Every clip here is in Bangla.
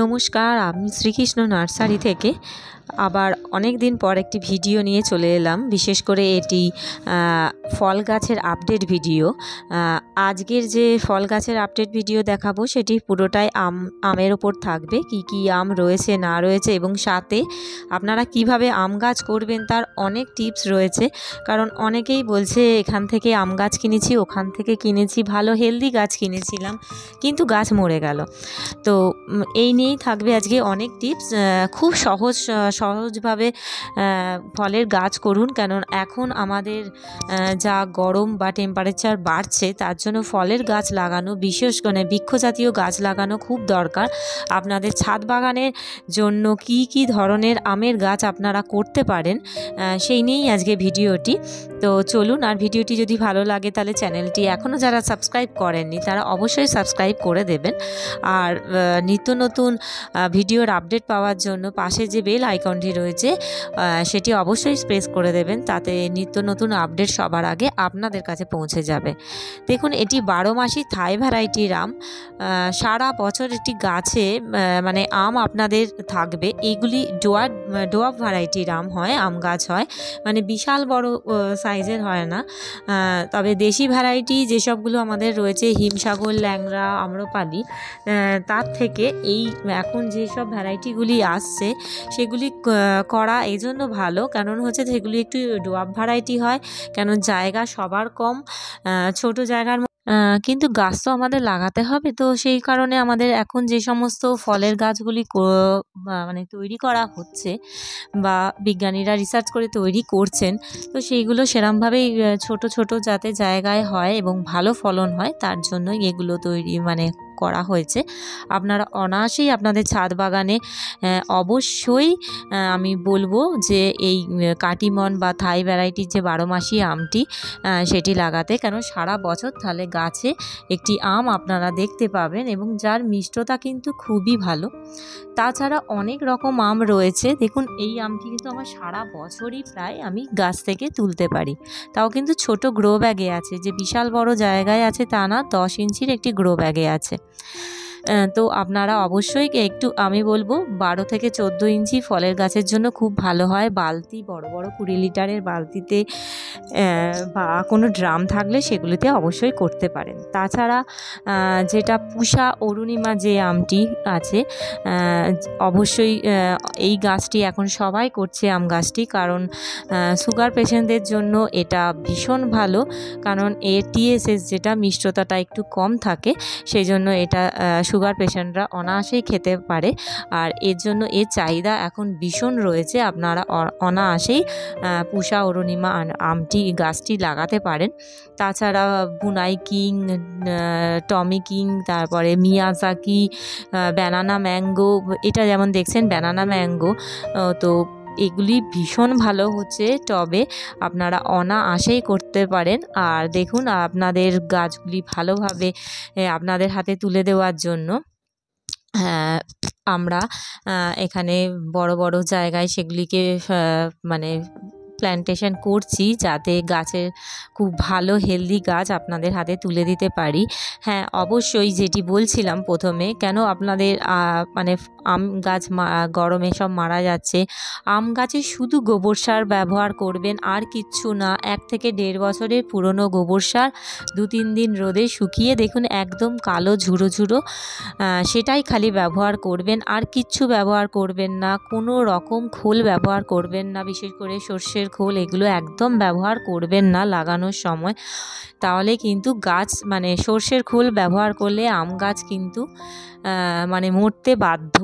নমস্কার, আমি শ্রীকৃষ্ণ নার্সারি থেকে আবার অনেক দিন পর একটি ভিডিও নিয়ে চলে এলাম। বিশেষ করে এটি ফল গাছের আপডেট ভিডিও। আজকের যে ফল গাছের আপডেট ভিডিও দেখাবো সেটি পুরোটাই আমের ওপর থাকবে। কি কি আম রয়েছে না রয়েছে এবং সাথে আপনারা কিভাবে আম গাছ করবেন তার অনেক টিপস রয়েছে। কারণ অনেকেই বলছে এখান থেকে আম গাছ কিনেছি, ওখান থেকে কিনেছি, ভালো হেলদি গাছ কিনেছিলাম কিন্তু গাছ মরে গেল। তো এই নিয়েই থাকবে আজকে অনেক টিপস। খুব সহজভাবে ফলের গাছ করুন, কারণ এখন আমাদের যা গরম বা টেম্পারেচার বাড়ছে তার জন্য ফলের গাছ লাগানো, বিশেষ করে বৃক্ষজাতীয় গাছ লাগানো খুব দরকার। আপনাদের ছাদ বাগানের জন্য কি কি ধরনের আমের গাছ আপনারা করতে পারেন সেই নিয়েই আজকে ভিডিওটি। তো চলুন, আর ভিডিওটি যদি ভালো লাগে তাহলে চ্যানেলটি এখনও যারা সাবস্ক্রাইব করেননি তারা অবশ্যই সাবস্ক্রাইব করে দেবেন। আর নিত্য নতুন ভিডিওর আপডেট পাওয়ার জন্য পাশে যে বেল আইকনটি রয়েছে সেটি অবশ্যই প্রেস করে দেবেন, তাতে নিত্য নতুন আপডেট সবার আগে আপনাদের কাছে পৌঁছে যাবে। দেখুন, এটি 12 মাসি থাই ভ্যারাইটির আম। সারা বছর একটি গাছে মানে আম আপনাদের থাকবে। এইগুলি ডোয়াব ভ্যারাইটির আম হয়, আম গাছ হয়, মানে বিশাল বড় সাইজের হয় না। তবে দেশি ভ্যারাইটি যেসবগুলো আমাদের রয়েছে, হিমসাগর, ল্যাংড়া, আম্রপালি, তার থেকে এই এখন যেসব ভ্যারাইটিগুলি আসছে সেগুলি করা এই জন্য ভালো, কারণ হচ্ছে সেগুলি একটু ডোয়াব ভ্যারাইটি হয়, কেন জায়গা সবার কম, ছোট জায়গার কিন্তু গাছ তো আমাদের লাগাতে হবে। তো সেই কারণে আমাদের এখন যে সমস্ত ফলের গাছগুলি মানে তৈরি করা হচ্ছে বা বিজ্ঞানীরা রিসার্চ করে তৈরি করছেন, তো সেইগুলো সেরমভাবেই ছোট ছোট যাতে জায়গায় হয় এবং ভালো ফলন হয় তার জন্যই এগুলো তৈরি মানে করা হয়েছে। আপনারা অনায়াসেই আপনাদের ছাদ বাগানে অবশ্যই আমি বলবো যে এই কাটিমন বা থাই ভ্যারাইটির যে 12 মাসি আমটি সেটি লাগাতে, কেন সারা বছর তাহলে গাছে একটি আম আপনারা দেখতে পাবেন এবং যার মিষ্টতা কিন্তু খুবই ভালো। তাছাড়া অনেক রকম আম রয়েছে। দেখুন, এই আমটি কিন্তু আমার সারা বছরই প্রায় আমি গাছ থেকে তুলতে পারি, তাও কিন্তু ছোট গ্রো ব্যাগে আছে, যে বিশাল বড় জায়গায় আছে তা না, 10 ইঞ্চির একটি গ্রো ব্যাগে আছে। তো আপনারা অবশ্যই একটু, আমি বলবো 12 থেকে 14 ইঞ্চি ফলের গাছের জন্য খুব ভালো হয়। বালতি বড় বড় 20 লিটারের বালতিতে বা কোনো ড্রাম থাকলে সেগুলিতে অবশ্যই করতে পারেন। তাছাড়া যেটা পুষা অরুণিমা যে আমটি আছে, অবশ্যই এই গাছটি এখন সবাই করছে, আম গাছটি, কারণ সুগার পেশেন্টদের জন্য এটা ভীষণ ভালো, কারণ এর টিএসএস যেটা মিষ্টতাটা একটু কম থাকে, সেই জন্য এটা সুগার পেশেন্টরা অনায়াসেই খেতে পারে, আর এর জন্য এর চাহিদা এখন ভীষণ রয়েছে। আপনারা অনায়াসেই পুষা অরুণিমা আমটি গাছটি লাগাতে পারেন। তাছাড়া বুনাই কিং, টমি কিং, তারপরে মিয়াজাকি, ব্যানানা ম্যাঙ্গো, এটা যেমন দেখছেন ব্যানানা ম্যাঙ্গো, তো এগুলি ভীষণ ভালো হচ্ছে টবে, আপনারা অনায়াসেই করতে পারেন। আর দেখুন, আপনাদের গাছগুলি ভালোভাবে আপনাদের হাতে তুলে দেওয়ার জন্য আমরা এখানে বড় বড় জায়গায় সেগুলিকে মানে প্ল্যান্টেশন করছি, যাতে গাছের খুব ভালো হেলদি গাছ আপনাদের হাতে তুলে দিতে পারি। হ্যাঁ, অবশ্যই যেটি বলছিলাম প্রথমে, কেন আপনাদের মানে আম গাছ গরমে সব মারা যাচ্ছে, আম গাছে শুধু গোবর সার ব্যবহার করবেন, আর কিচ্ছু না। 1 থেকে 1.5 বছরের পুরনো গোবর সার 2-3 দিন রোদে শুকিয়ে দেখুন একদম কালো ঝুড়ো ঝুড়ো, সেটাই খালি ব্যবহার করবেন, আর কিচ্ছু ব্যবহার করবেন না। কোনো রকম খোল ব্যবহার করবেন না, বিশেষ করে সর্ষের খোল, এগুলো একদম ব্যবহার করবেন না লাগানোর সময়, তাহলে কিন্তু গাছ মানে সর্ষের খোল ব্যবহার করলে আম গাছ কিন্তু মানে মরতে বাধ্য।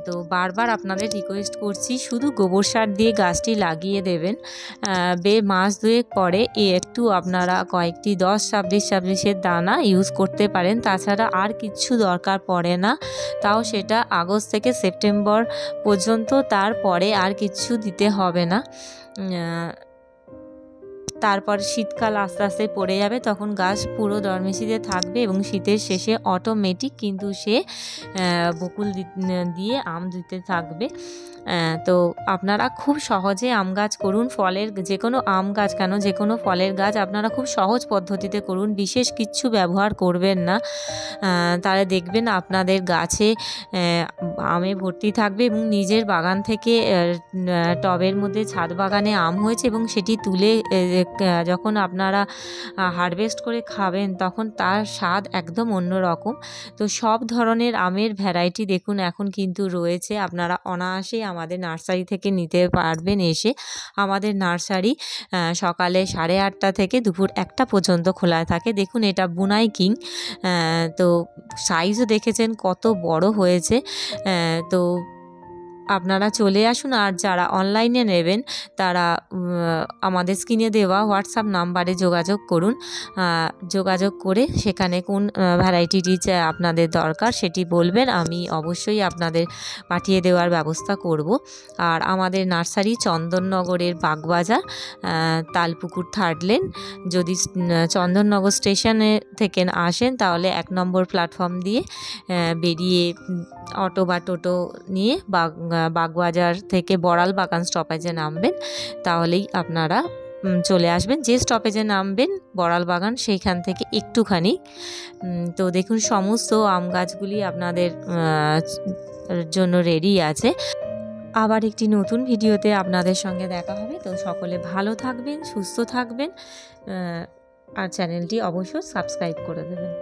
তো বারবার আপনাদের রিকোয়েস্ট করছি, শুধু গোবর সার দিয়ে গাছটি লাগিয়ে দেবেন। মাস 2 পরে একটু আপনারা কয়েকটি 10-26-26-এর দানা ইউজ করতে পারেন, তাছাড়া আর কিচ্ছু দরকার পড়ে না। তাও সেটা আগস্ট থেকে সেপ্টেম্বর পর্যন্ত, তারপরে আর কিচ্ছু দিতে হবে না। তারপর শীতকাল আস্তে আস্তে পড়ে যাবে, তখন গাছ পুরো ডরমেসিতে থাকবে এবং শীতের শেষে অটোমেটিক কিন্তু সে বকুল দিয়ে আম দিতে থাকবে। তো আপনারা খুব সহজে আম গাছ করুন, ফলের যে কোনো আম গাছ কেন, যে কোনো ফলের গাছ আপনারা খুব সহজ পদ্ধতিতে করুন, বিশেষ কিচ্ছু ব্যবহার করবেন না। তাহলে দেখবেন আপনাদের গাছে আমে ভর্তি থাকবে এবং নিজের বাগান থেকে টবের মধ্যে ছাদ বাগানে আম হয়েছে এবং সেটি তুলে যখন আপনারা হারভেস্ট করে খাবেন তখন তার স্বাদ একদম অন্যরকম। তো সব ধরনের আমের ভ্যারাইটি দেখুন এখন কিন্তু রয়েছে, আপনারা অনায়াসেই আমাদের নার্সারি থেকে নিতে পারবেন এসে। আমাদের নার্সারি সকালে 8:30 থেকে দুপুর 1টা পর্যন্ত খোলা থাকে। দেখুন এটা বুনাই কিং, তো সাইজও দেখেছেন কত বড় হয়েছে। তো আপনারা চলে আসুন, আর যারা অনলাইনে নেবেন তারা আমাদের স্ক্রিনে দেওয়া হোয়াটসঅ্যাপ নাম্বারে যোগাযোগ করুন। যোগাযোগ করে সেখানে কোন ভ্যারাইটিটি আপনাদের দরকার সেটি বলবেন, আমি অবশ্যই আপনাদের পাঠিয়ে দেওয়ার ব্যবস্থা করব। আর আমাদের নার্সারি চন্দননগরের বাগবাজার, তালপুকুর 3rd লেন। যদি চন্দননগর স্টেশনে থেকে আসেন তাহলে 1 নম্বর প্ল্যাটফর্ম দিয়ে বেরিয়ে অটো বা টোটো নিয়ে বাগবাজার থেকে বড়াল বাগান স্টপেজে নামবেন, তাহলেই আপনারা চলে আসবেন। যে স্টপেজে নামবেন বড়াল বাগান সেইখান থেকে একটুখানি। তো দেখুন সমস্ত আম গাছগুলি আপনাদের জন্য রেডি আছে। আবার একটি নতুন ভিডিওতে আপনাদের সঙ্গে দেখা হবে। তো সকলে ভালো থাকবেন, সুস্থ থাকবেন, আর চ্যানেলটি অবশ্যই সাবস্ক্রাইব করে দেবেন।